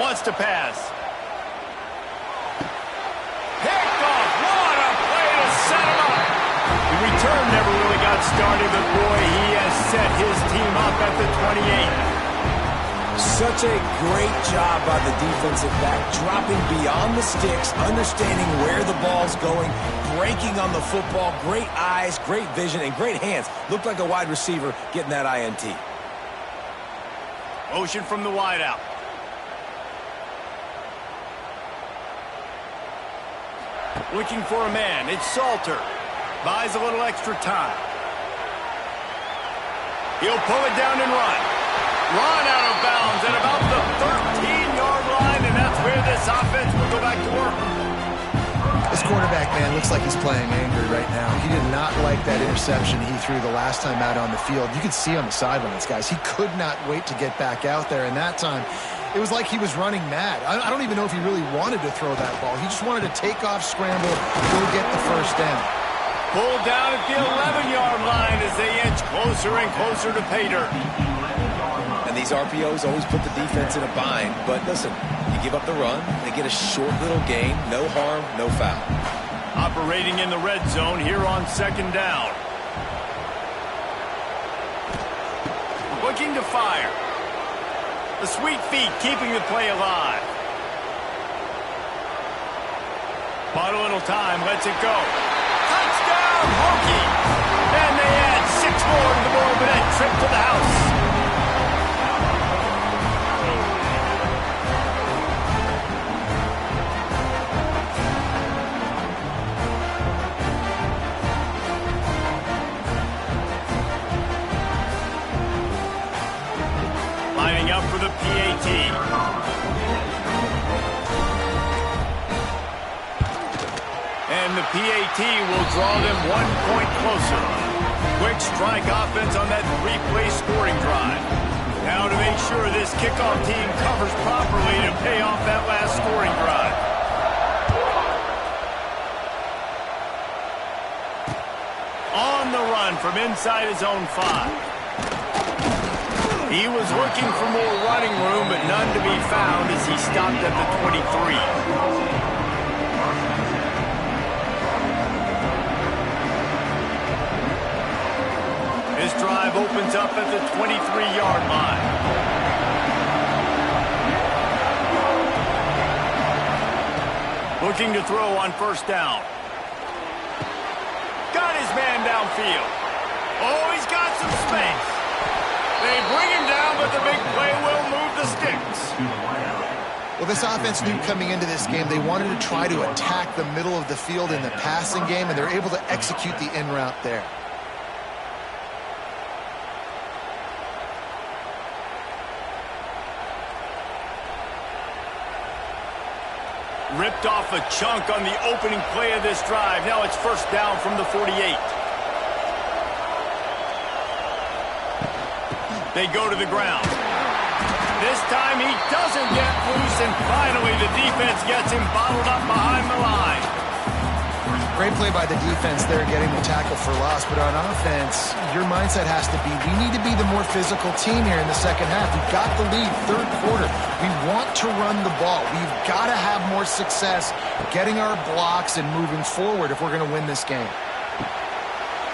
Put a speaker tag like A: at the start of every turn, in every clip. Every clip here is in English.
A: Wants to pass. Picked off. What a play to set him up. The return never really got started, but boy, he has set his team up at the 28.
B: Such a great job by the defensive back, dropping beyond the sticks, understanding where the ball's going, breaking on the football. Great eyes, great vision, and great hands. Looked like a wide receiver getting that INT.
A: Motion from the wideout. Looking for a man. It's Salter. Buys a little extra time. He'll pull it down and run. Run out of bounds at about the 13-yard line, and that's where this offense will go back to work.
C: This quarterback, man, looks like he's playing angry right now. He did not like that interception he threw the last time out on the field. You could see on the sidelines, guys. He could not wait to get back out there, and that time it was like he was running mad. I don't even know if he really wanted to throw that ball. He just wanted to take off, scramble, go get the first down.
A: Pulled down at the 11-yard line as they inch closer and closer to pay dirt.
B: And these RPOs always put the defense in a bind. But listen, you give up the run, they get a short little gain, no harm, no foul.
A: Operating in the red zone here on second down. Looking to fire. The sweet feet keeping the play alive. Bought a little time, lets it go. Touchdown, Hokie! And they add 6 more to the board with that trip to the house. Lining up for the PAT. And the PAT will draw them 1 point closer. Quick strike offense on that 3-play scoring drive. Now to make sure this kickoff team covers properly to pay off that last scoring drive. On the run from inside his own 5. He was looking for more running room, but none to be found as he stopped at the 23. This drive opens up at the 23-yard line. Looking to throw on first down. Got his man downfield. Oh, he's got some space. They bring him down, but the big play will move the sticks.
C: Well, this offense knew coming into this game they wanted to try to attack the middle of the field in the passing game, and they're able to execute the in route there.
A: Ripped off a chunk on the opening play of this drive. Now it's first down from the 48. They go to the ground. This time he doesn't get loose, and finally the defense gets him bottled up behind the line.
C: Great play by the defense there, getting the tackle for loss. But on offense, your mindset has to be, we need to be the more physical team here in the second half. We've got the lead, third quarter. We want to run the ball. We've got to have more success getting our blocks and moving forward if we're going to win this game.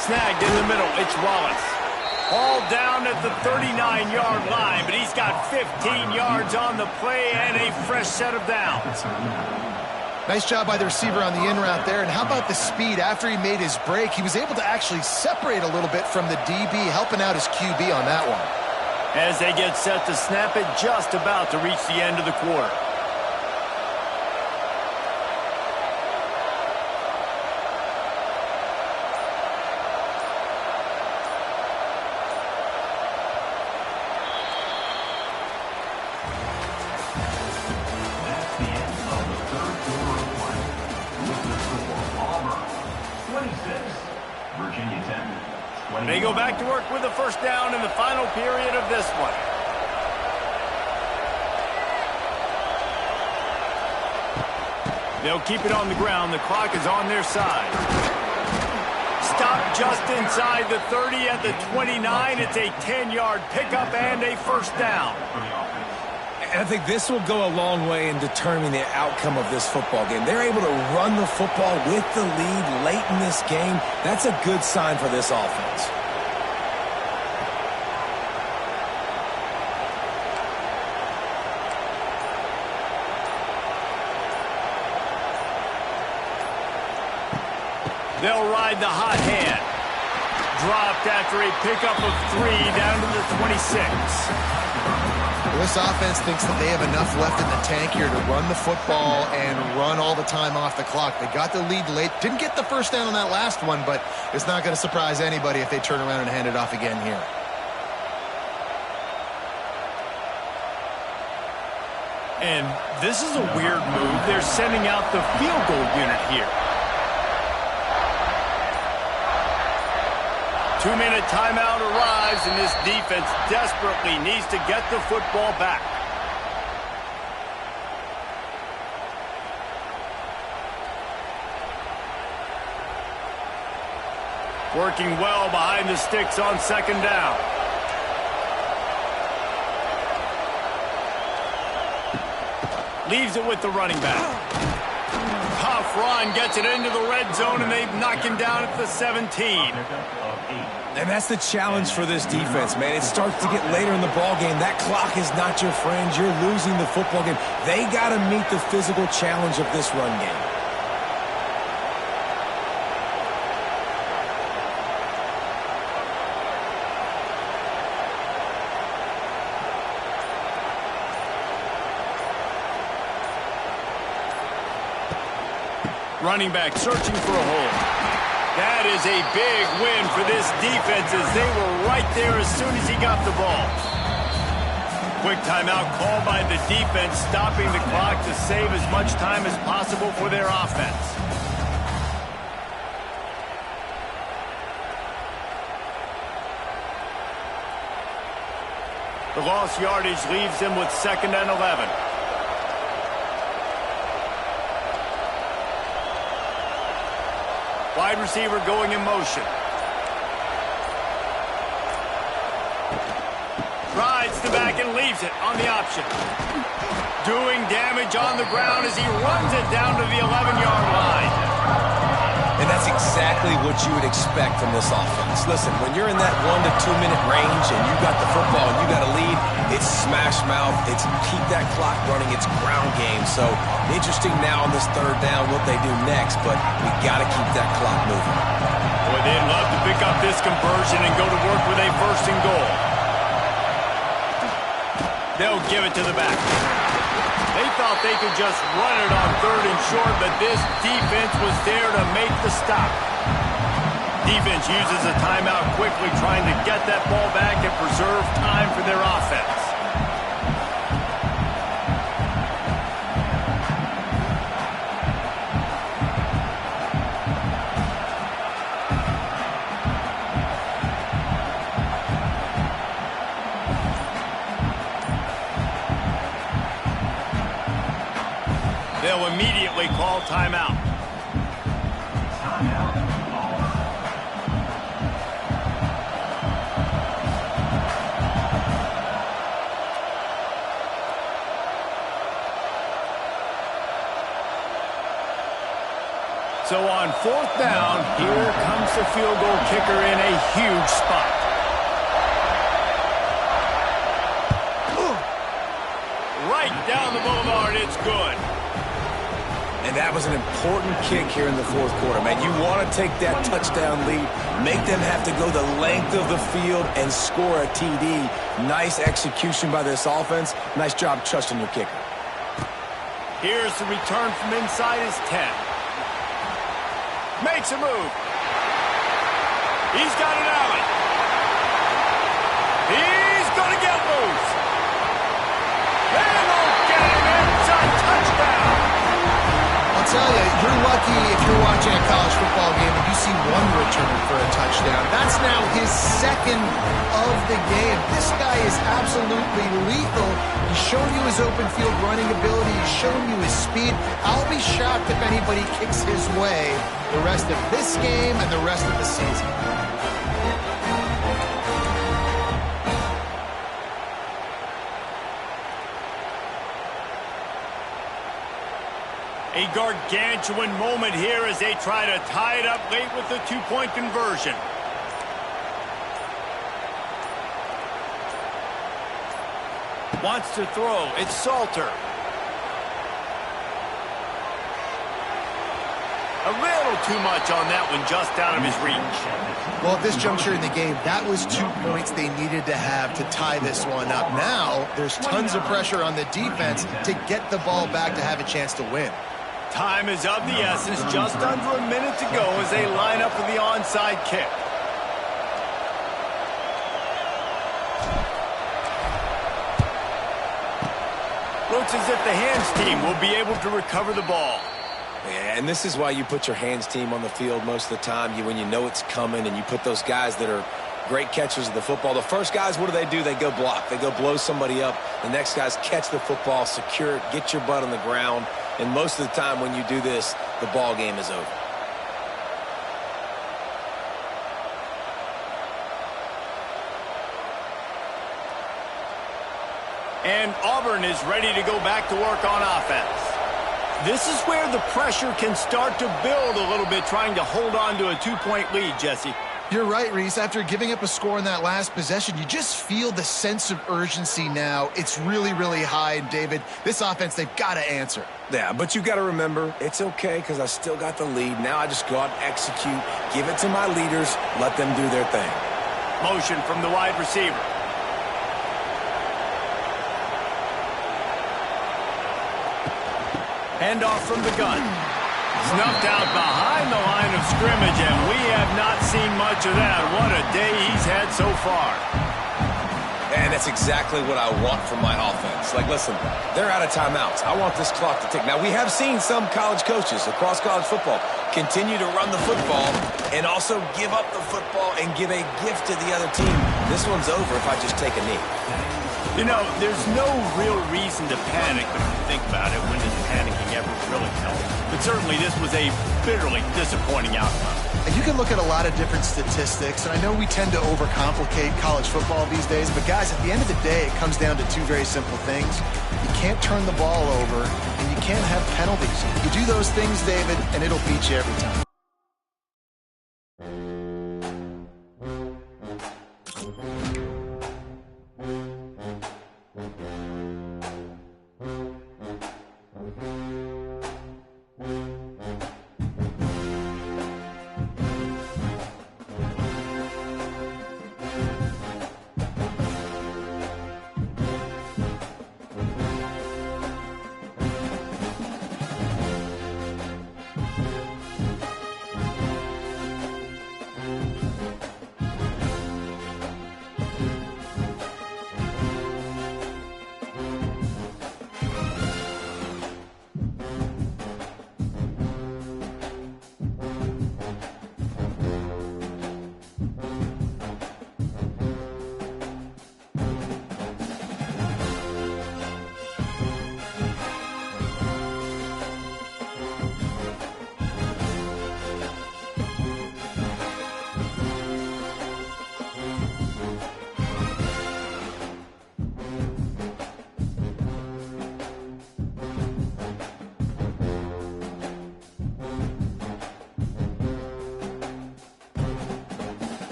A: Snagged in the middle. It's Wallace. All down at the 39-yard line, but he's got 15 yards on the play and a fresh set of downs.
C: Nice job by the receiver on the in route there. And how about the speed? After he made his break, he was able to actually separate a little bit from the DB, helping out his QB on that one.
A: As they get set to snap it, just about to reach the end of the quarter. They go back to work with the first down in the final period of this one. They'll keep it on the ground. The clock is on their side. Stop just inside the 30 at the 29. It's a 10-yard pickup and a first down.
B: And I think this will go a long way in determining the outcome of this football game. They're able to run the football with the lead late in this game. That's a good sign for this offense.
A: They'll ride the hot hand. Dropped after a pickup of 3 down to the 26.
C: This offense thinks that they have enough left in the tank here to run the football and run all the time off the clock. They got the lead late. Didn't get the first down on that last one, but it's not going to surprise anybody if they turn around and hand it off again here.
A: And this is a weird move. They're sending out the field goal unit here. 2-minute timeout arrives, and this defense desperately needs to get the football back. Working well behind the sticks on second down. Leaves it with the running back. Tough run, gets it into the red zone, and they knock him down at the 17.
B: And that's the challenge for this defense, man. It starts to get later in the ball game. That clock is not your friend. You're losing the football game. They got to meet the physical challenge of this run game.
A: Running back searching for a hole. That is a big win for this defense as they were right there as soon as he got the ball. Quick timeout called by the defense, stopping the clock to save as much time as possible for their offense. The lost yardage leaves them with 2nd and 11. Wide receiver going in motion. Rides the back and leaves it on the option. Doing damage on the ground as he runs it down to the 11-yard line.
B: And that's exactly what you would expect from this offense. Listen, when you're in that 1 to 2 minute range and you got the football and you got a lead, it's smash mouth, it's keep that clock running, it's ground game. So interesting now on this 3rd down what they do next, but we got to keep that clock moving.
A: Boy, they'd love to pick up this conversion and go to work with a 1st and goal. They'll give it to the back. They thought they could just run it on 3rd and short, but this defense was there to make the stop. Defense uses a timeout quickly, trying to get that ball back and preserve time for their offense. They'll immediately call timeout. So on 4th down, here comes the field goal kicker in a huge spot. Right down the boulevard, it's good.
B: And that was an important kick here in the 4th quarter, man. You want to take that touchdown lead, make them have to go the length of the field and score a TD. Nice execution by this offense. Nice job trusting your kicker.
A: Here's the return from inside his 10. Makes a move. He's got an alley. He's going to get loose. And they'll get him. It's a touchdown.
C: I'll tell you, you're lucky if you're watching a college football game and you see one return for a touchdown. That's now his 2nd of the game. This guy is absolutely lethal. He's shown you his open field running ability. He's shown you his speed. I'll be shocked if anybody kicks his way the rest of this game and the rest of the season.
A: A gargantuan moment here as they try to tie it up late with the two-point conversion. Wants to throw. It's Salter. A little too much on that one, just out of his reach.
C: Well, at this juncture in the game, that was 2 points they needed to have to tie this one up. Now, there's tons of pressure on the defense to get the ball back to have a chance to win.
A: Time is of the essence. Just under a minute to go as they line up for the onside kick. Looks as if the hands team will be able to recover the ball.
B: Yeah, and this is why you put your hands team on the field most of the time. When you know it's coming and you put those guys that are great catchers of the football. The first guys, what do? They go block. They go blow somebody up. The next guys catch the football, secure it, get your butt on the ground. And most of the time when you do this, the ball game is over.
A: And Auburn is ready to go back to work on offense. This is where the pressure can start to build a little bit, trying to hold on to a 2-point lead, Jesse.
C: You're right, Reese. After giving up a score in that last possession, you just feel the sense of urgency now. It's really, really high. And, David, this offense, they've got to answer.
B: Yeah, but you got to remember, it's okay because I still got the lead. Now I just go out and execute, give it to my leaders, let them do their thing.
A: Motion from the wide receiver. Handoff from the gun. Snuffed out behind the line of scrimmage, and we have not seen much of that. What a day he's had so far.
B: And that's exactly what I want from my offense. Like, listen, they're out of timeouts. I want this clock to tick. Now, we have seen some college coaches across college football continue to run the football and also give up the football and give a gift to the other team. This one's over if I just take a knee.
A: You know, there's no real reason to panic, but if you think about it, when does panicking ever really help? But certainly this was a bitterly disappointing outcome.
C: And you can look at a lot of different statistics, and I know we tend to overcomplicate college football these days, but guys, at the end of the day, it comes down to two very simple things. You can't turn the ball over, and you can't have penalties. You do those things, David, and it'll beat you every time.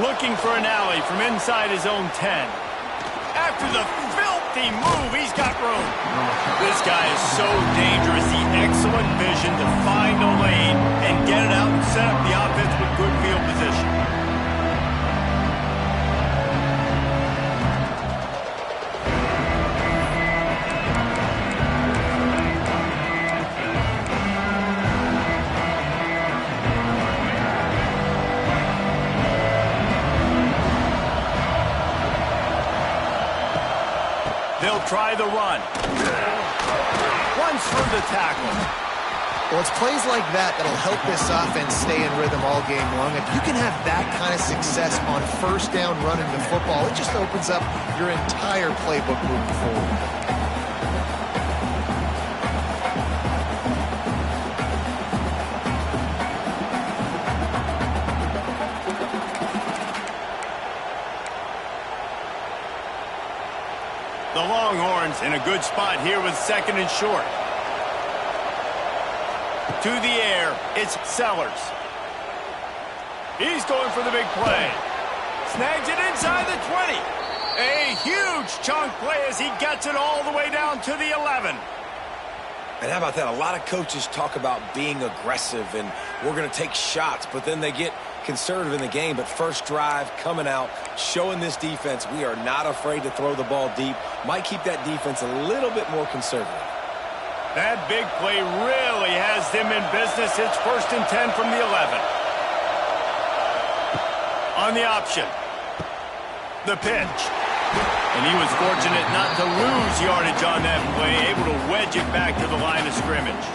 A: looking for an alley from inside his own 10. After the filthy move, he's got room. This guy is so dangerous. The excellent vision to find a lane and get it out and set up the offense with good field position. They'll try the run. Once through the tackle.
C: Well, it's plays like that that'll help this offense stay in rhythm all game long. If you can have that kind of success on first down running the football, it just opens up your entire playbook moving forward.
A: The Longhorns in a good spot here with 2nd and short. To the air, it's Sellers. He's going for the big play. Snags it inside the 20. A huge chunk play as he gets it all the way down to the 11.
B: And how about that? A lot of coaches talk about being aggressive and we're going to take shots, but then they get conservative in the game. But first drive, coming out, showing this defense we are not afraid to throw the ball deep. Might keep that defense a little bit more conservative.
A: That big play really has them in business. It's 1st and 10 from the 11. On the option. The pitch. And he was fortunate not to lose yardage on that play, able to wedge it back to the line of scrimmage.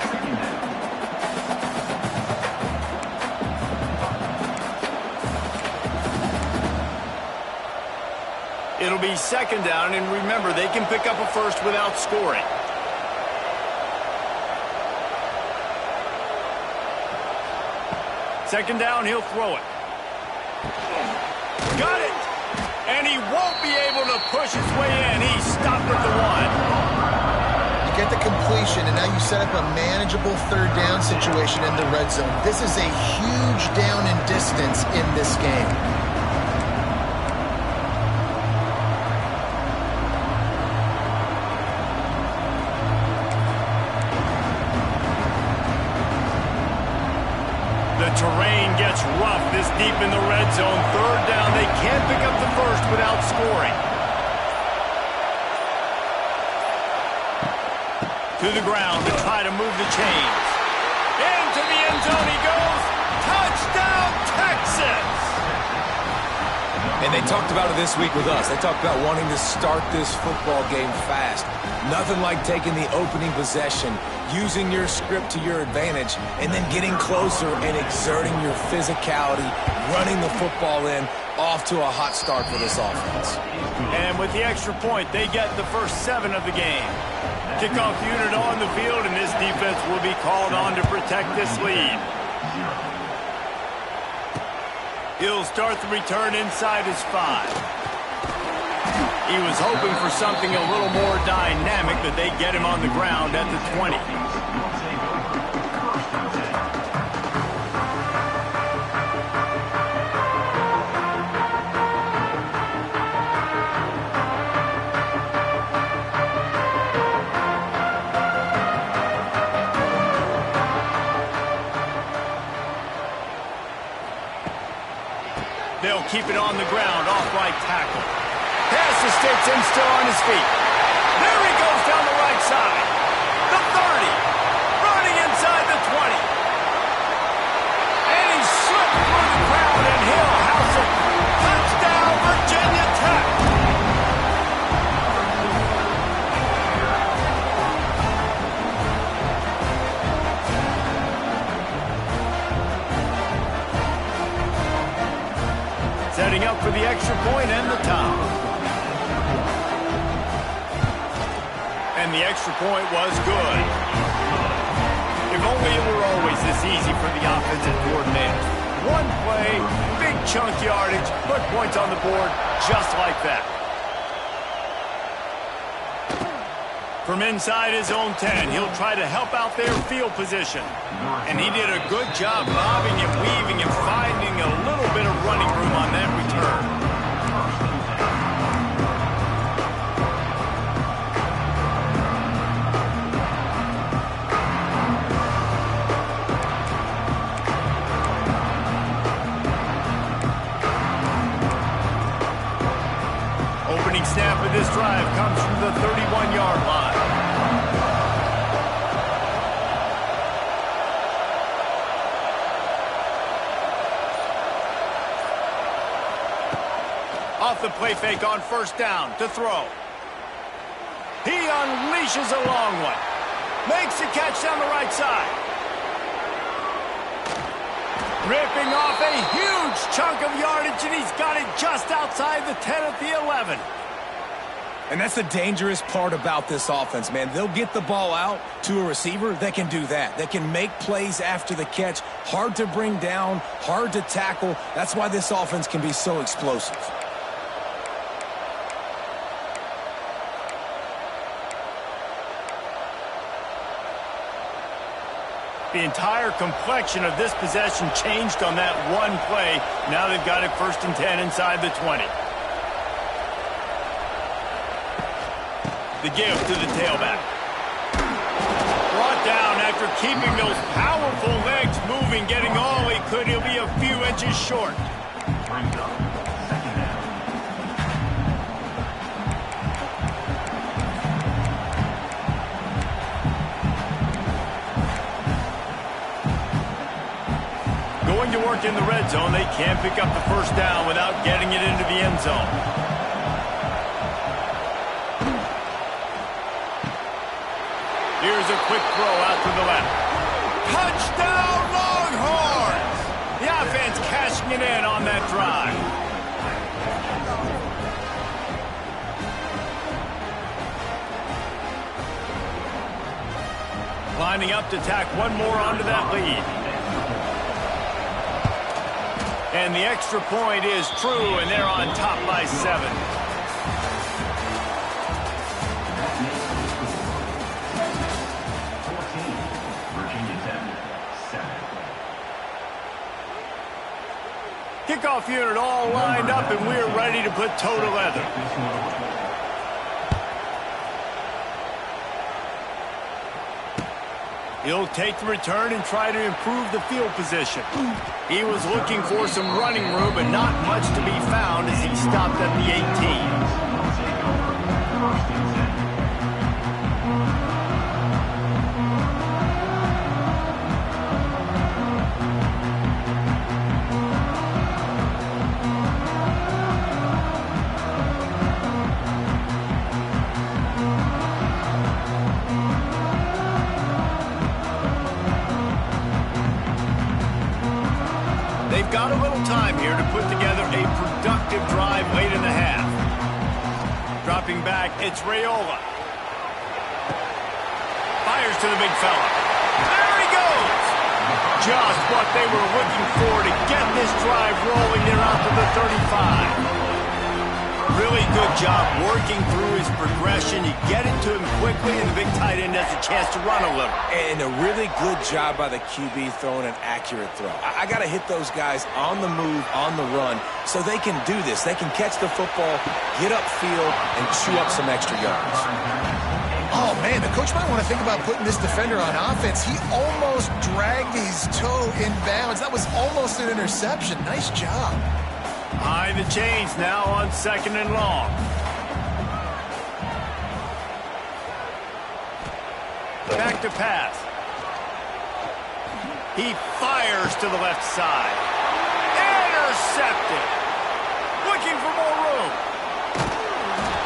A: It'll be 2nd down, and remember, they can pick up a first without scoring. Second down, he'll throw it. Got it! And he won't be able to push his way in. He stopped at the 1.
C: You get the completion, and now you set up a manageable 3rd down situation in the red zone. This is a huge down in distance in this game.
A: The terrain gets rough this deep in the red zone. 3rd down, they can't pick up the first without scoring. To the ground to try to move the chains. Into the end zone he goes. Touchdown, Texas!
B: And they talked about it this week with us. They talked about wanting to start this football game fast. Nothing like taking the opening possession, using your script to your advantage, and then getting closer and exerting your physicality, running the football in, off to a hot start for this offense.
A: And with the extra point, they get the first 7 of the game. Kickoff unit on the field, and this defense will be called on to protect this lead. He'll start the return inside his 5. He was hoping for something a little more dynamic, but they get him on the ground at the 20. They'll keep it on the ground, off right tackle. Pass to Stetson, still on his feet. There he goes down the right side. The 30. Running inside the 20. And he slipped through the crowd, and he'll house it. Touchdown, Virginia Tech. Setting up for the extra point and the top. And the extra point was good. If only it were always this easy for the offensive coordinators. One play, big chunk yardage, put points on the board just like that. From inside his own 10, he'll try to help out their field position. And he did a good job bobbing and weaving and finding a little bit of running room on that return. Snap of this drive comes from the 31-yard line. Off the play fake on first down to throw. He unleashes a long one. Makes the catch down the right side. Ripping off a huge chunk of yardage, and he's got it just outside the 10 at the 11.
B: And that's the dangerous part about this offense, man. They'll get the ball out to a receiver that can do that. That can make plays after the catch. Hard to bring down, hard to tackle. That's why this offense can be so explosive.
A: The entire complexion of this possession changed on that one play. Now they've got it 1st and 10 inside the 20. The give to the tailback. Brought down after keeping those powerful legs moving, getting all he could. He'll be a few inches short. Going to work in the red zone. They can't pick up the first down without getting it into the end zone. Here's a quick throw out to the left. Touchdown, Longhorns! The offense cashing it in on that drive. Lining up to tack one more onto that lead. And the extra point is true, and they're on top by 7. Kickoff unit all lined up, and we're ready to put toe to leather. He'll take the return and try to improve the field position. He was looking for some running room, but not much to be found as he stopped at the 18. They've got a little time here to put together a productive drive late in the half. Dropping back, it's Raiola. Fires to the big fella. There he goes! Just what they were looking for to get this drive rolling there out to the 35. Really good job working through his progression. You get it to him quickly, and the big tight end has a chance to run a little.
B: And a really good job by the QB throwing an accurate throw. I got to hit those guys on the move, on the run, so they can do this. They can catch the football, get upfield, and chew up some extra yards.
C: Oh, man, the coach might want to think about putting this defender on offense. He almost dragged his toe in bounds. That was almost an interception. Nice job.
A: High the chains now on 2nd and long. Back to pass. He fires to the left side. Intercepted. Looking for more room.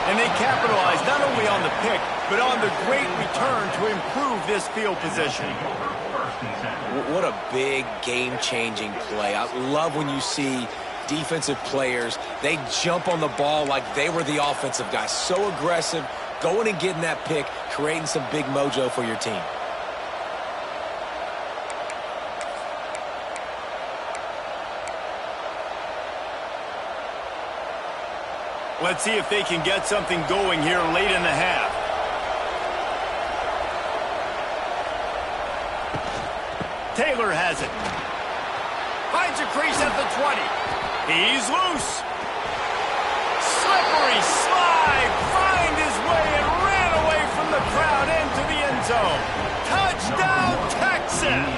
A: And they capitalize not only on the pick, but on the great return to improve this field position.
B: What a big game-changing play. I love when you see defensive players, they jump on the ball like they were the offensive guys. So aggressive, going and getting that pick, creating some big mojo for your team.
A: Let's see if they can get something going here late in the half. Taylor has it. Finds a crease at the 20. He's loose. Slippery slide. Find his way and ran away from the crowd into the end zone. Touchdown, Texas!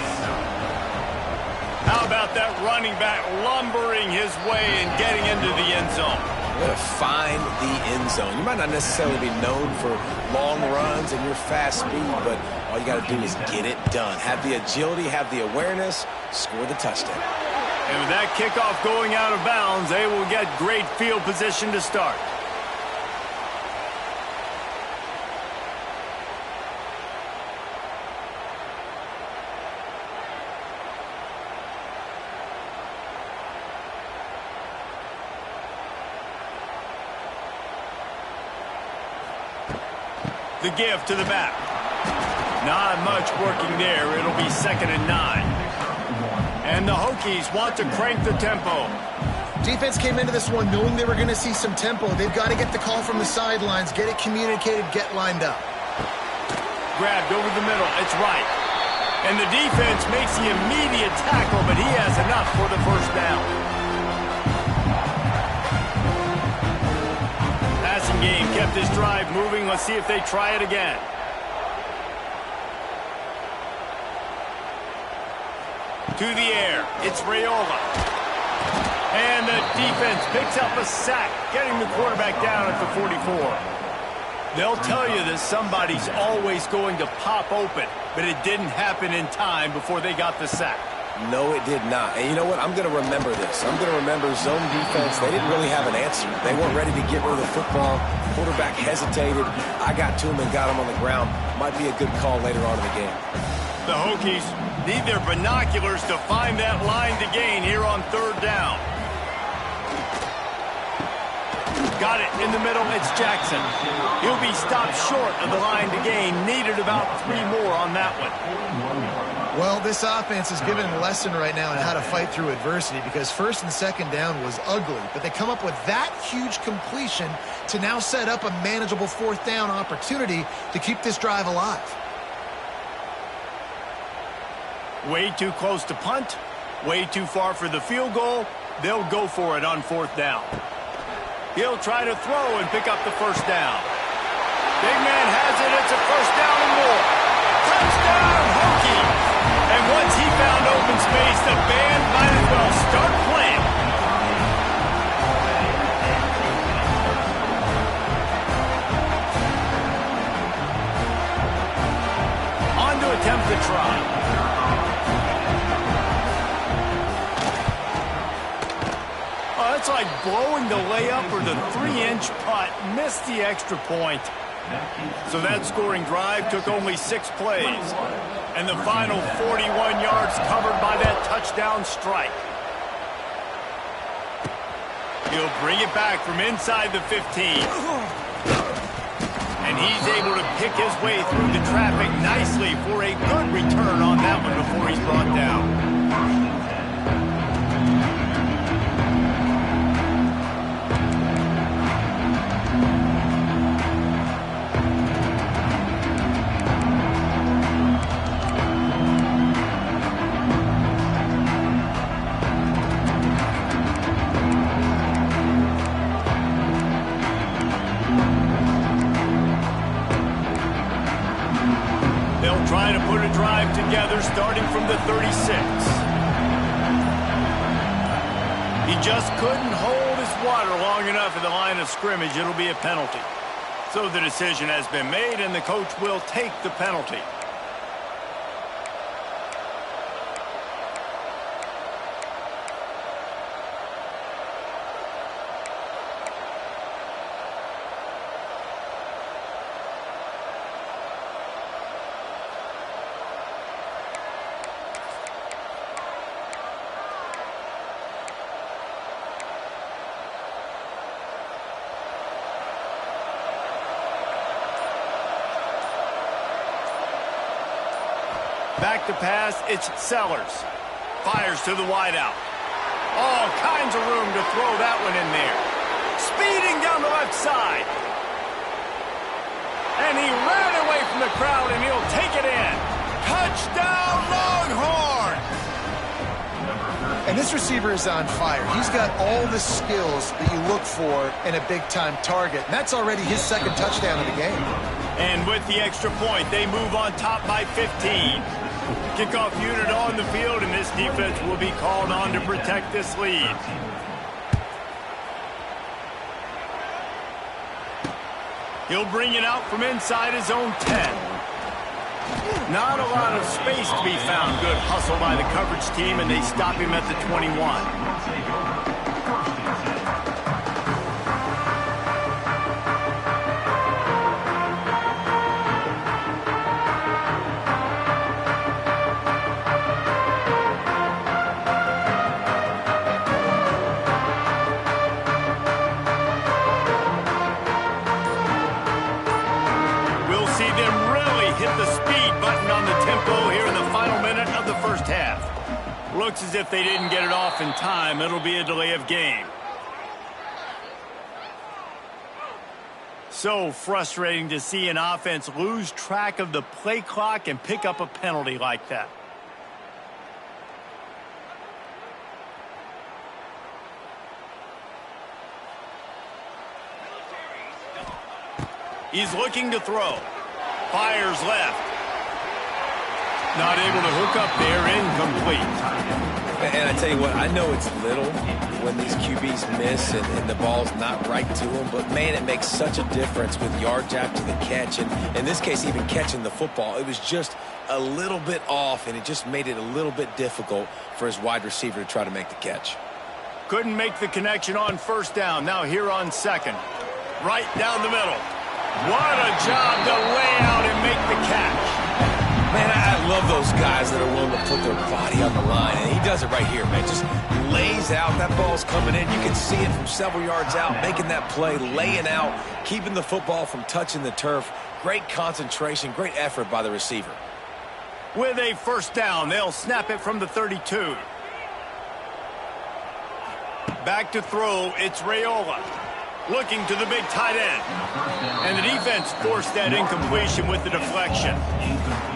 A: How about that running back lumbering his way and getting into the end zone?
B: Going to find the end zone. You might not necessarily be known for long runs and your fast speed, but all you got to do is get it done. Have the agility, have the awareness, score the touchdown.
A: And with that kickoff going out of bounds, they will get great field position to start. The give to the back. Not much working there. It'll be 2nd and 9. And the Hokies want to crank the tempo.
C: Defense came into this one knowing they were going to see some tempo. They've got to get the call from the sidelines, get it communicated, get lined up.
A: Grabbed over the middle. It's right. And the defense makes the immediate tackle, but he has enough for the first down. Passing game kept his drive moving. Let's see if they try it again. To the air. It's Raiola. And the defense picks up a sack, getting the quarterback down at the 44. They'll tell you that somebody's always going to pop open, but it didn't happen in time before they got the sack.
B: No, it did not. And you know what? I'm going to remember this. I'm going to remember zone defense. They didn't really have an answer. They weren't ready to get rid of the football. Quarterback hesitated. I got to him and got him on the ground. Might be a good call later on in the game.
A: The Hokies need their binoculars to find that line to gain here on 3rd down. Got it in the middle. It's Jackson. He'll be stopped short of the line to gain. Needed about 3 more on that one.
C: Well, this offense is given a lesson right now on how to fight through adversity because 1st and 2nd down was ugly, but they come up with that huge completion to now set up a manageable 4th down opportunity to keep this drive alive.
A: Way too close to punt, way too far for the field goal. They'll go for it on 4th down. He'll try to throw and pick up the first down. Big man has it. It's a first down and more. Touchdown, Hokies! And once he found open space, the band might as well start playing. On to attempt the try. Oh, that's like blowing the layup or the 3-inch putt. Missed the extra point. So that scoring drive took only 6 plays. And the final 41 yards covered by that touchdown strike. He'll bring it back from inside the 15. And he's able to pick his way through the traffic nicely for a good return on that one before he's brought down. Trying to put a drive together starting from the 36. He just couldn't hold his water long enough at the line of scrimmage. It'll be a penalty. So the decision has been made and the coach will take the penalty. Back to pass, it's Sellers. Fires to the wideout. All kinds of room to throw that one in there. Speeding down the left side. And he ran away from the crowd, and he'll take it in. Touchdown,
C: And this receiver is on fire. He's got all the skills that you look for in a big-time target. And that's already his second touchdown of the game.
A: And with the extra point, they move on top by 15. Kickoff unit on the field, and this defense will be called on to protect this lead. He'll bring it out from inside his own 10. Not a lot of space to be found. Good hustle by the coverage team, and they stop him at the 21. Looks as if they didn't get it off in time. It'll be a delay of game. So frustrating to see an offense lose track of the play clock and pick up a penalty like that. He's looking to throw. Fires left. Not able to hook up there, incomplete.
B: And I tell you what, I know it's little when these QBs miss and the ball's not right to them, but man, it makes such a difference with yards after the catch. And in this case, even catching the football, it was just a little bit off, and it just made it a little bit difficult for his wide receiver to try to make the catch.
A: Couldn't make the connection on first down. Now here on second. Right down the middle. What a job to lay out and make the catch.
B: Man, I love those guys that are willing to put their body on the line, and he does it right here, man. Just lays out. That ball's coming in. You can see it from several yards out, making that play, laying out, keeping the football from touching the turf. Great concentration, great effort by the receiver.
A: With a first down, they'll snap it from the 32. Back to throw, it's Raiola. Looking to the big tight end. And the defense forced that incompletion with the deflection.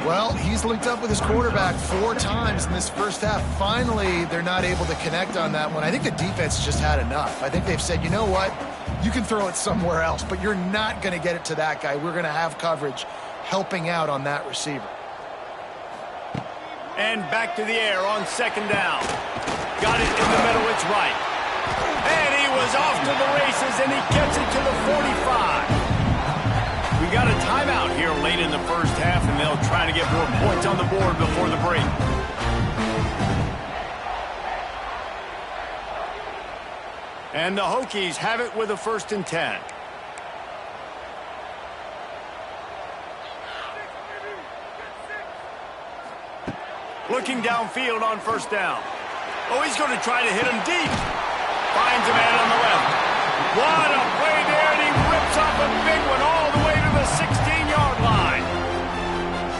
C: Well, he's linked up with his quarterback 4 times in this first half. Finally, they're not able to connect on that one. I think the defense just had enough. I think they've said, you know what? You can throw it somewhere else, but you're not going to get it to that guy. We're going to have coverage helping out on that receiver.
A: And back to the air on second down. Got it in the middle, it's right. And he was off to the races, and he gets it to the 45. We got a timeout here late in the first half, and they'll try to get more points on the board before the break. And the Hokies have it with a 1st and 10. Looking downfield on first down. Oh, he's going to try to hit him deep. Finds a man on the left. What a play there, and he rips off a big one all the way to the 16-yard line.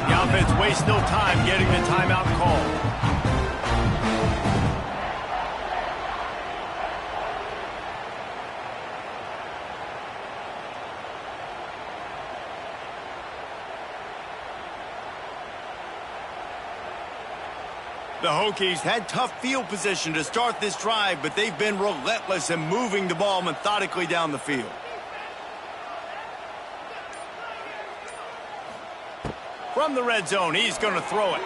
A: The offense wastes no time getting the timeout called. The Hokies had tough field position to start this drive, but they've been relentless in moving the ball methodically down the field. From the red zone, he's going to throw it.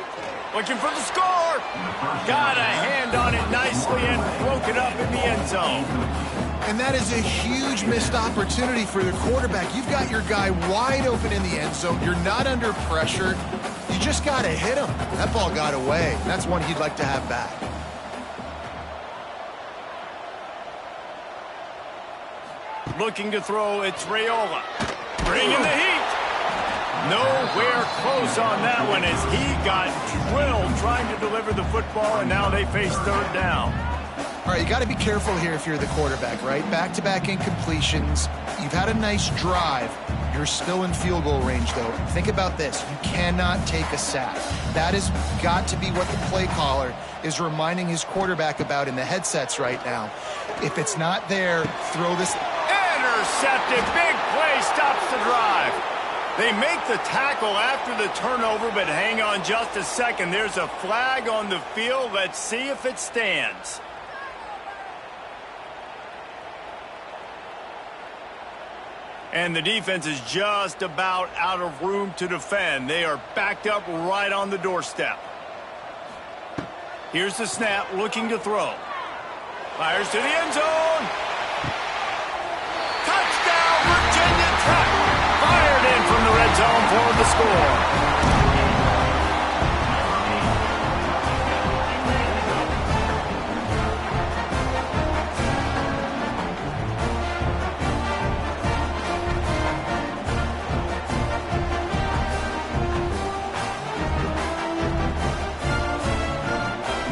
A: Looking for the score. Got a hand on it nicely and broke it up in the end zone.
C: And that is a huge missed opportunity for the quarterback. You've got your guy wide open in the end zone. You're not under pressure. You just got to hit him. That ball got away. That's one he'd like to have back.
A: Looking to throw, it's Raiola. Bringing the heat. Nowhere close on that one as he got drilled trying to deliver the football, and now they face third down.
C: All right, you got to be careful here if you're the quarterback, right? Back-to-back incompletions. You've had a nice drive. You're still in field goal range, though. Think about this. You cannot take a sack. That has got to be what the play caller is reminding his quarterback about in the headsets right now. If it's not there, throw this.
A: Intercepted. Big play stops the drive. They make the tackle after the turnover, but hang on just a second. There's a flag on the field. Let's see if it stands. And the defense is just about out of room to defend. They are backed up right on the doorstep. Here's the snap, looking to throw. Fires to the end zone. Touchdown, Virginia Tech. Fired in from the red zone for the score.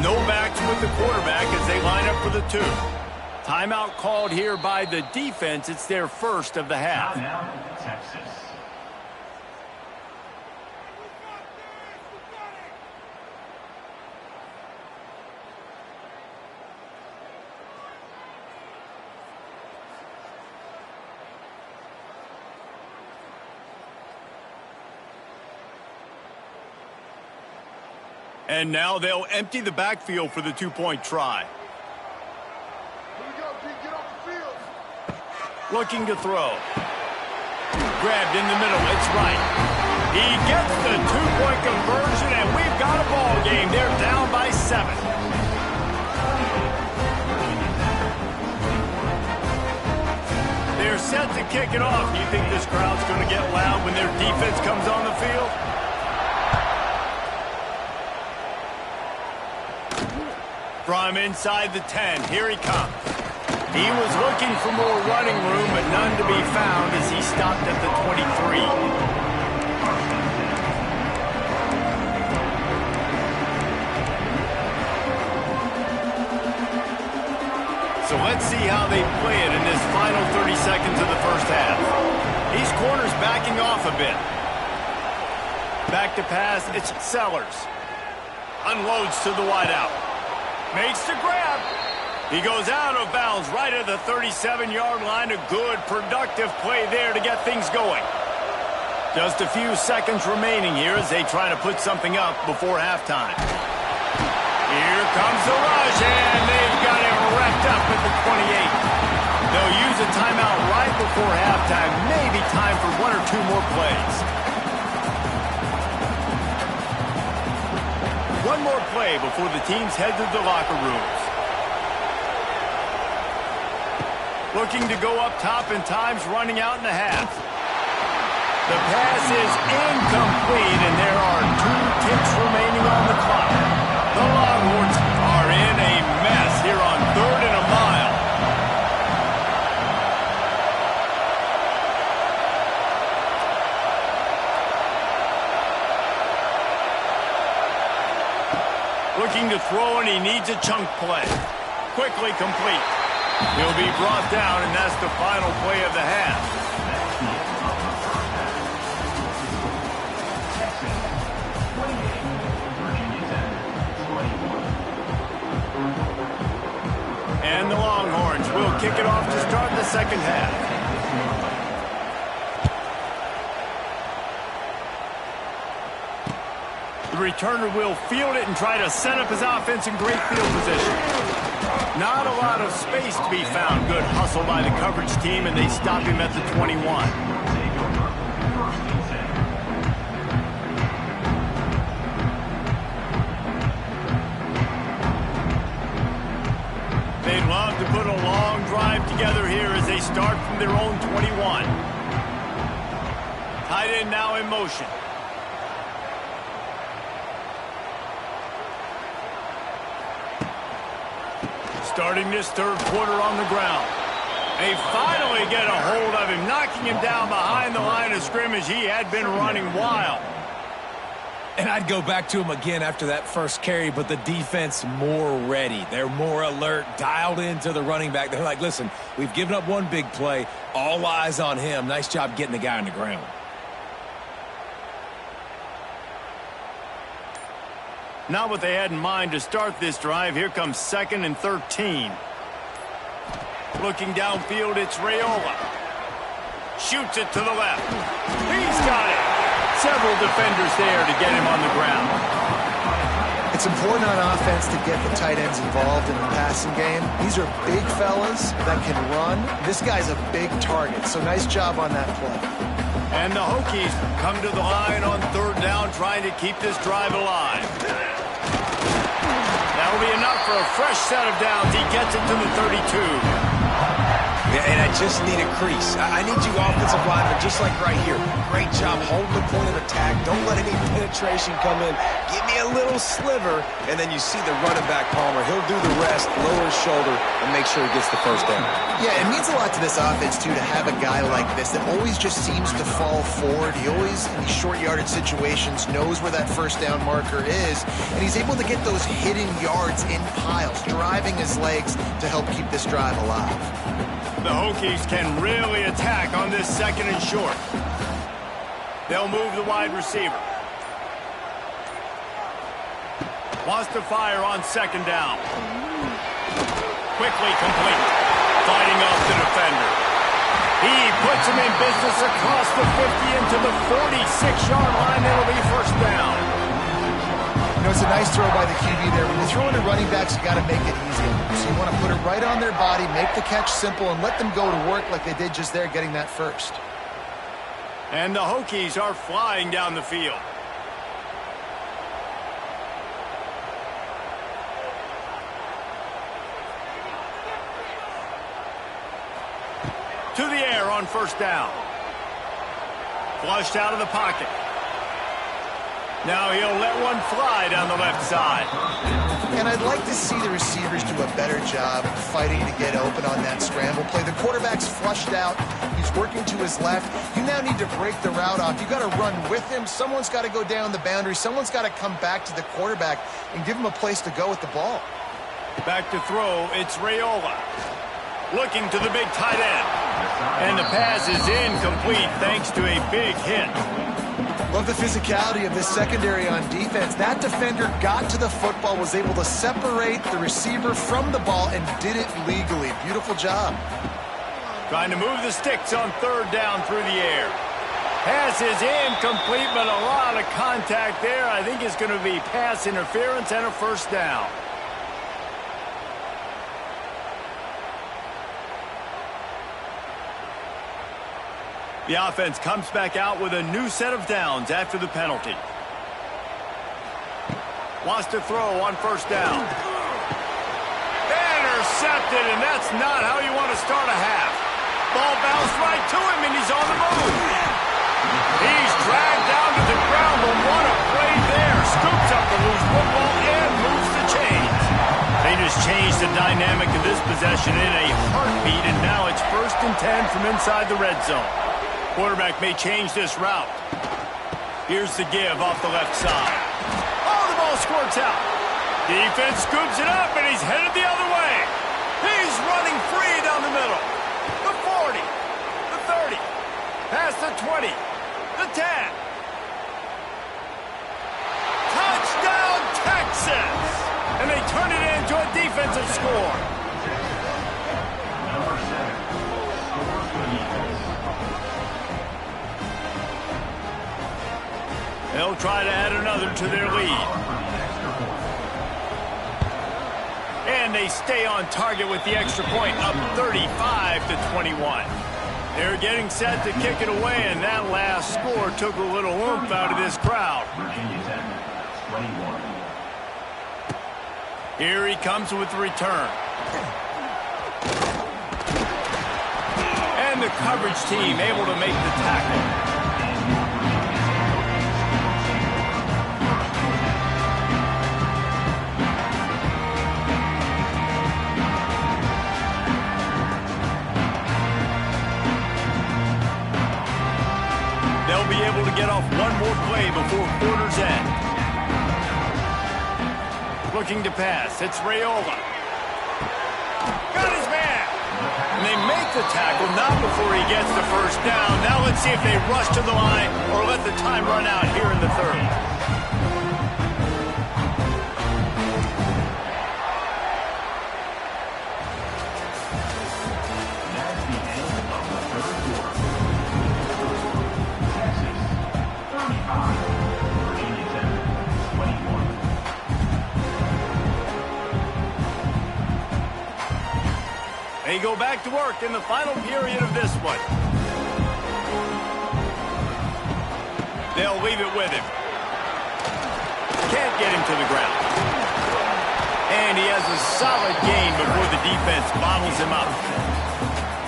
A: No backs with the quarterback as they line up for the 2. Timeout called here by the defense. It's their first of the half.
D: Now, Texas.
A: And now they'll empty the backfield for the 2-point try. Looking to throw. Grabbed in the middle. It's right. He gets the 2-point conversion, and we've got a ball game. They're down by 7. They're set to kick it off. You think this crowd's going to get loud when their defense comes on the field? From inside the 10, here he comes. He was looking for more running room, but none to be found as he stopped at the 23. So let's see how they play it in this final 30 seconds of the first half. These corners backing off a bit. Back to pass, it's Sellers. Unloads to the wideout. Makes the grab. He goes out of bounds right at the 37-yard line. A good, productive play there to get things going. Just a few seconds remaining here as they try to put something up before halftime. Here comes the rush, and they've got him wrapped up at the 28. They'll use a timeout right before halftime. Maybe time for 1 or 2 more plays. One more play before the teams head to the locker rooms. Looking to go up top, and time's running out in the half. The pass is incomplete, and there are 2 ticks remaining on the clock. The Longhorns are in a mess here on 3rd and a mile. Looking to throw, and he needs a chunk play. Quickly complete. He'll be brought down, and that's the final play of the half. And the Longhorns will kick it off to start the second half. The returner will field it and try to set up his offense in great field position. Not a lot of space to be found. Good hustle by the coverage team, and they stop him at the 21. They'd love to put a long drive together here as they start from their own 21. Tight end now in motion. Starting this 3rd quarter on the ground. They finally get a hold of him, knocking him down behind the line of scrimmage. He had been running wild.
B: And I'd go back to him again after that first carry, but the defense more ready. They're more alert, dialed into the running back. They're like, listen, we've given up one big play. All eyes on him. Nice job getting the guy on the ground.
A: Not what they had in mind to start this drive. Here comes 2nd and 13. Looking downfield, it's Raiola. Shoots it to the left. He's He's got it. Several defenders there to get him on the ground.
C: It's important on offense to get the tight ends involved in the passing game. These are big fellas that can run. This guy's a big target, so nice job on that play.
A: And the Hokies come to the line on third down, trying to keep this drive alive. That'll be enough for a fresh set of downs. He gets it to the 32.
B: Yeah, and I just need a crease. I need you offensive linemen, just like right here. Great job holding the point of attack. Don't let any penetration come in. Give me a little sliver, and then you see the running back, Palmer. He'll do the rest, lower his shoulder, and make sure he gets the first down.
C: Yeah, it means a lot to this offense, too, to have a guy like this that always just seems to fall forward. He always, in these short yardage situations, knows where that first down marker is, and he's able to get those hidden yards in piles, driving his legs to help keep this drive alive.
A: The Hokies can really attack on this second and short. They'll move the wide receiver. Wants to fire on second down. Quickly complete. Fighting off the defender. He puts him in business across the 50 into the 46-yard line. That'll be first down.
C: You know, it's a nice throw by the QB there. When you're throwing to running backs, you got to make it easy on them. So you want to put it right on their body, make the catch simple, and let them go to work like they did just there, getting that first.
A: And the Hokies are flying down the field. To the air on first down. Flushed out of the pocket. Now he'll let one fly down the left side.
C: And I'd like to see the receivers do a better job fighting to get open on that scramble play. The quarterback's flushed out. He's working to his left. You now need to break the route off. You got to run with him. Someone's got to go down the boundary. Someone's got to come back to the quarterback and give him a place to go with the ball.
A: Back to throw, it's Raiola. Looking to the big tight end. And the pass is incomplete thanks to a big hit.
C: Love the physicality of this secondary on defense. That defender got to the football, was able to separate the receiver from the ball, and did it legally. Beautiful job.
A: Trying to move the sticks on third down through the air. Pass is incomplete, but a lot of contact there. I think it's going to be pass interference and a first down. The offense comes back out with a new set of downs after the penalty. Wants to throw on first down. Intercepted, and that's not how you want to start a half. Ball bounced right to him, and he's on the move. He's dragged down to the ground, but what a play there. Scoops up the loose football and moves the chains. They just changed the dynamic of this possession in a heartbeat, and now it's 1st and 10 from inside the red zone. Quarterback may change this route. Here's the give off the left side. Oh, the ball squirts out. Defense scoops it up, and he's headed the other way. He's running free down the middle. The 40, the 30, past the 20, the 10. Touchdown, Texas! And they turn it into a defensive score. They'll try to add another to their lead. And they stay on target with the extra point, up 35-21. They're getting set to kick it away, and that last score took a little oomph out of this crowd. Here he comes with the return. And the coverage team able to make the tackle. They'll be able to get off one more play before quarter's end. Looking to pass, it's Raiola. Got his man! And they make the tackle, not before he gets the first down. Now let's see if they rush to the line or let the time run out here in the third. They go back to work in the final period of this one. They'll leave it with him. Can't get him to the ground. And he has a solid gain before the defense bottles him up.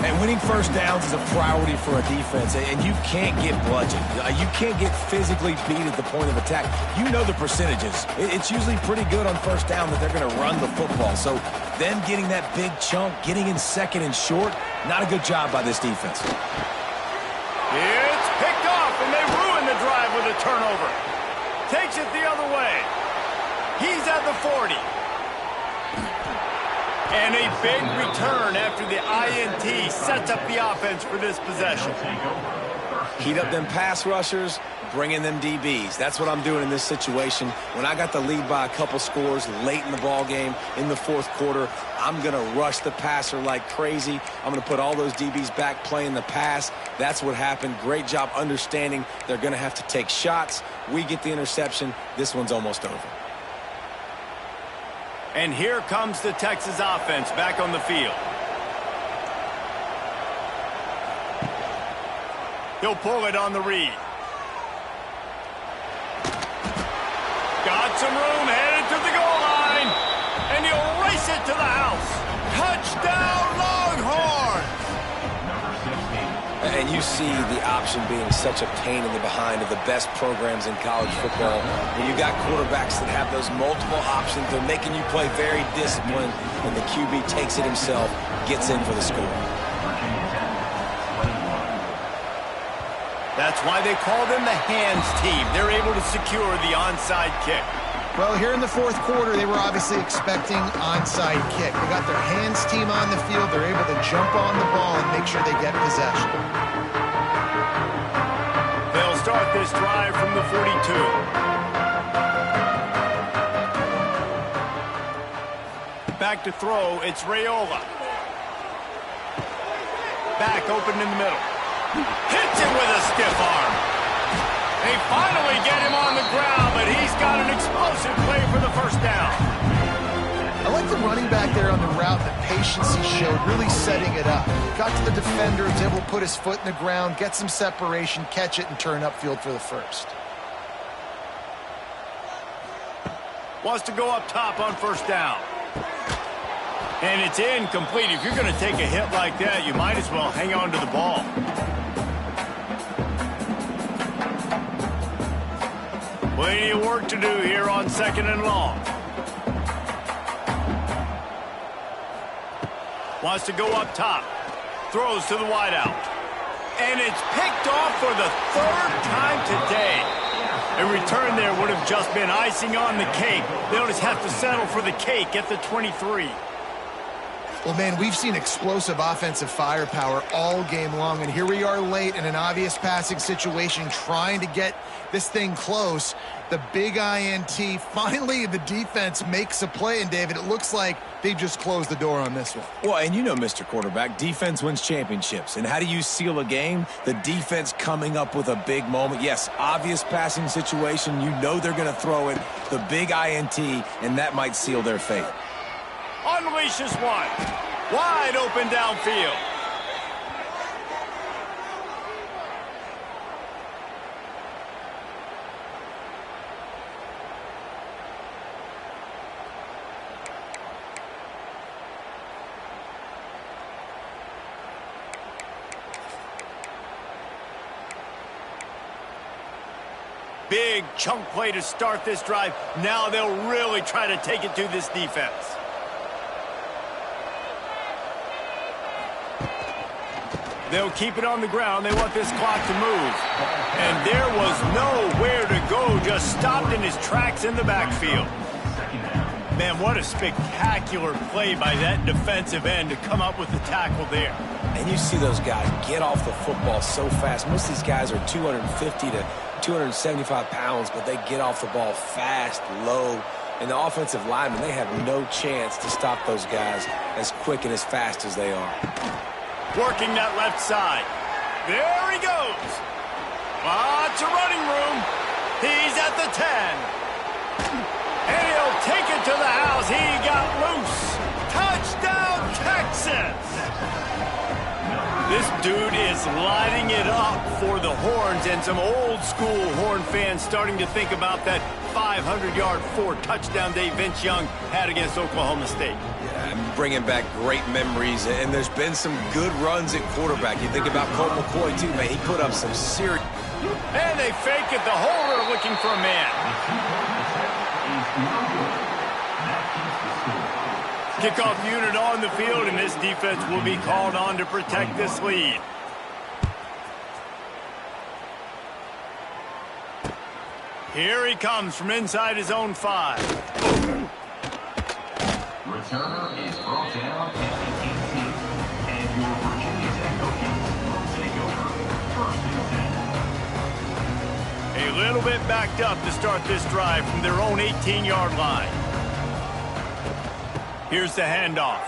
B: And winning first downs is a priority for a defense, and you can't get bludgeoned. You can't get physically beat at the point of attack. You know the percentages. It's usually pretty good on first down that they're going to run the football. So them getting that big chunk, getting in second and short, not a good job by this defense.
A: It's picked off, and they ruin the drive with a turnover. Takes it the other way. He's at the 40. And a big return after the INT sets up the offense for this possession.
B: Heat up them pass rushers, bring in them DBs. That's what I'm doing in this situation. When I got the lead by a couple scores late in the ball game, in the fourth quarter, I'm going to rush the passer like crazy. I'm going to put all those DBs back playing the pass. That's what happened. Great job understanding they're going to have to take shots. We get the interception. This one's almost over.
A: And here comes the Texas offense back on the field. He'll pull it on the read. Got some room, headed to the goal line. And he'll race it to the house. Touchdown, Longhorns!
B: And you see the option being such a pain in the behind of the best programs in college football. When you got quarterbacks that have those multiple options, they're making you play very disciplined, and the QB takes it himself, gets in for the score.
A: That's why they call them the hands team. They're able to secure the onside kick.
C: Well, here in the fourth quarter, they were obviously expecting onside kick. They got their hands team on the field. They're able to jump on the ball and make sure they get possession.
A: They'll start this drive from the 42. Back to throw, it's Raiola. Back open in the middle. Hits it with a stiff arm. They finally get him on the ground, but he's got an explosive play for the first down.
C: I like the running back there on the route, the patience he showed, really setting it up. Got to the defender, was able to put his foot in the ground, get some separation, catch it, and turn upfield for the first.
A: Wants to go up top on first down. And it's incomplete. If you're going to take a hit like that, you might as well hang on to the ball. Plenty of work to do here on second and long. Wants to go up top. Throws to the wideout. And it's picked off for the third time today. A return there would have just been icing on the cake. They'll just have to settle for the cake at the 23.
C: Well, man, we've seen explosive offensive firepower all game long, and here we are late in an obvious passing situation trying to get this thing close. The big INT, finally the defense makes a play, and David, it looks like they just closed the door on this one.
B: Well, and you know, Mr. Quarterback, defense wins championships. And how do you seal a game? The defense coming up with a big moment. Yes, obvious passing situation. You know they're going to throw it. The big INT, and that might seal their fate.
A: Unleashes one. Wide open downfield. Big chunk play to start this drive. Now they'll really try to take it to this defense. They'll keep it on the ground. They want this clock to move. And there was nowhere to go. Just stopped in his tracks in the backfield. Man, what a spectacular play by that defensive end to come up with the tackle there.
B: And you see those guys get off the football so fast. Most of these guys are 250 to 275 pounds, but they get off the ball fast, low. And the offensive linemen, they have no chance to stop those guys as quick and as fast as they are.
A: Working that left side. There he goes. Lots of running room. He's at the 10. And he'll take it to the house. He got loose. Touchdown, Texas. Dude is lighting it up for the Horns, and some old-school Horn fans starting to think about that 500-yard, 4-touchdown day Vince Young had against Oklahoma State.
B: Yeah, I'm bringing back great memories, and there's been some good runs at quarterback. You think about Colt McCoy, too, man. He put up some serious...
A: And they fake it. The holder looking for a man. Kickoff unit on the field, and this defense will be called on to protect this lead. Here he comes from inside his own 5.
D: Returner is brought down at the 18, and your Virginia Tech Hokies will take over 1st and 10.
A: A little bit backed up to start this drive from their own 18-yard line. Here's the handoff.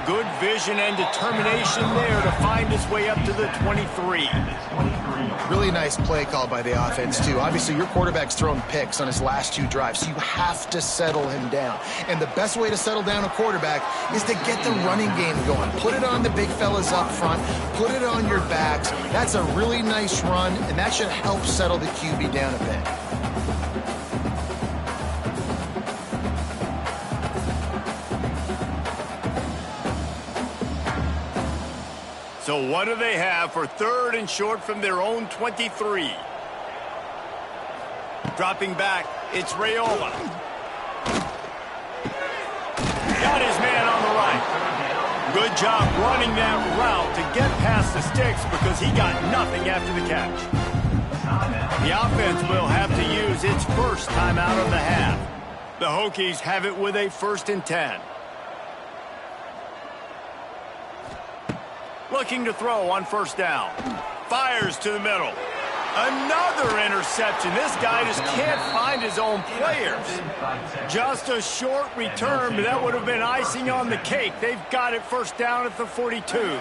A: Good vision and determination there to find his way up to the 23.
C: Really nice play call by the offense, too. Obviously, your quarterback's thrown picks on his last 2 drives, so you have to settle him down. And the best way to settle down a quarterback is to get the running game going. Put it on the big fellas up front. Put it on your backs. That's a really nice run, and that should help settle the QB down a bit.
A: So what do they have for 3rd and short from their own 23? Dropping back, it's Raiola. Got his man on the right. Good job running that route to get past the sticks because he got nothing after the catch. The offense will have to use its first timeout of the half. The Hokies have it with a 1st and 10. Looking to throw on 1st down. Fires to the middle. Another interception. This guy just can't find his own players. Just a short return, but that would have been icing on the cake. They've got it 1st down at the 42.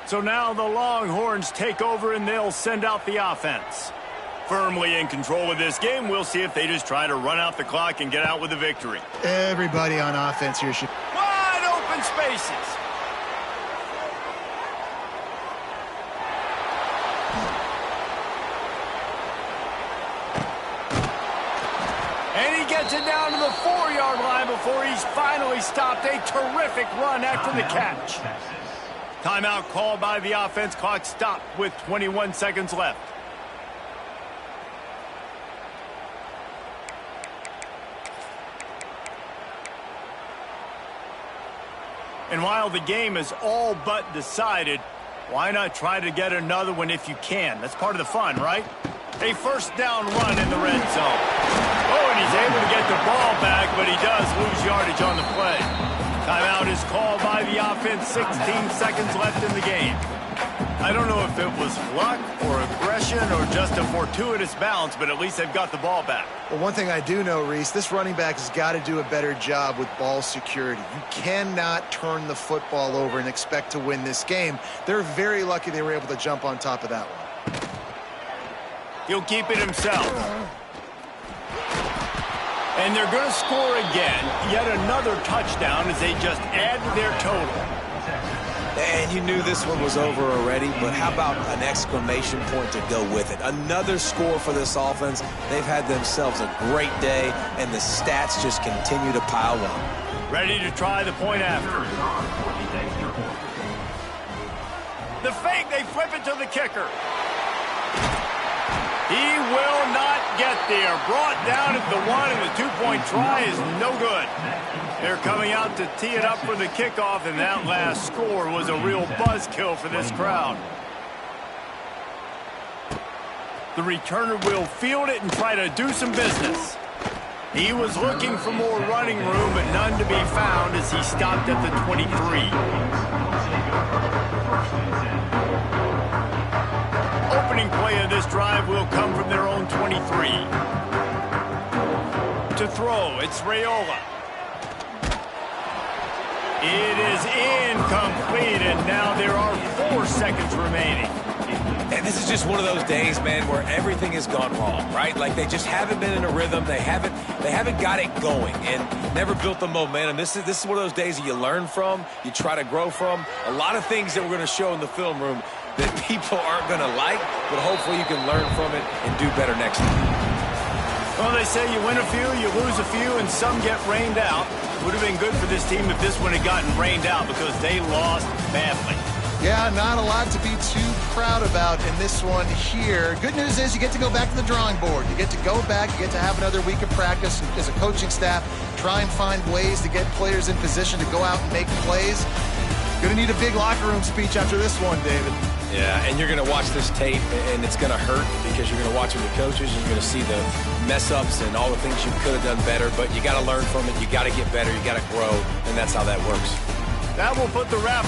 A: So now the Longhorns take over and they'll send out the offense. Firmly in control of this game, we'll see if they just try to run out the clock and get out with a victory.
C: Everybody on offense here should...
A: Wide open spaces. And he gets it down to the 4-yard line before he's finally stopped. A terrific run after the catch. Timeout called by the offense. Clock stopped with 21 seconds left. And while the game is all but decided, why not try to get another one if you can? That's part of the fun, right? A 1st down run in the red zone. Oh, and he's able to get the ball back, but he does lose yardage on the play. Timeout is called by the offense. 16 seconds left in the game. I don't know if it was luck or aggression or just a fortuitous bounce, but at least they've got the ball back.
C: Well, one thing I do know, Reese, this running back has got to do a better job with ball security. You cannot turn the football over and expect to win this game. They're very lucky they were able to jump on top of that one.
A: He'll keep it himself. And they're going to score again. Yet another touchdown as they just add to their total.
B: And you knew this one was over already, but how about an exclamation point to go with it? Another score for this offense. They've had themselves a great day, and the stats just continue to pile up.
A: Ready to try the point after. The fake, they flip it to the kicker. He will not get there. Brought down at the 1, and the 2-point try is no good. They're coming out to tee it up for the kickoff, and that last score was a real buzzkill for this crowd. The returner will field it and try to do some business. He was looking for more running room, but none to be found as he stopped at the 23. Opening play of this drive will come from their own 23. To throw, it's Raiola. It is incomplete, and now there are 4 seconds remaining.
B: And this is just one of those days, man, where everything has gone wrong, right? Like they just haven't been in a rhythm. They haven't got it going and never built the momentum. This is one of those days that you learn from, you try to grow from. A lot of things that we're going to show in the film room that people aren't going to like, but hopefully you can learn from it and do better next time.
A: Well, they say you win a few, you lose a few, and some get rained out. Would have been good for this team if this one had gotten rained out because they lost badly.
C: Yeah, not a lot to be too proud about in this one here. Good news is you get to go back to the drawing board. You get to go back, you get to have another week of practice as a coaching staff, try and find ways to get players in position to go out and make plays. Gonna need a big locker room speech after this one, David.
B: Yeah, and you're going to watch this tape, and it's going to hurt because you're going to watch it with coaches, and you're going to see the mess-ups and all the things you could have done better, but you got to learn from it. You got to get better. You got to grow, and that's how that works.
A: That will put the wrap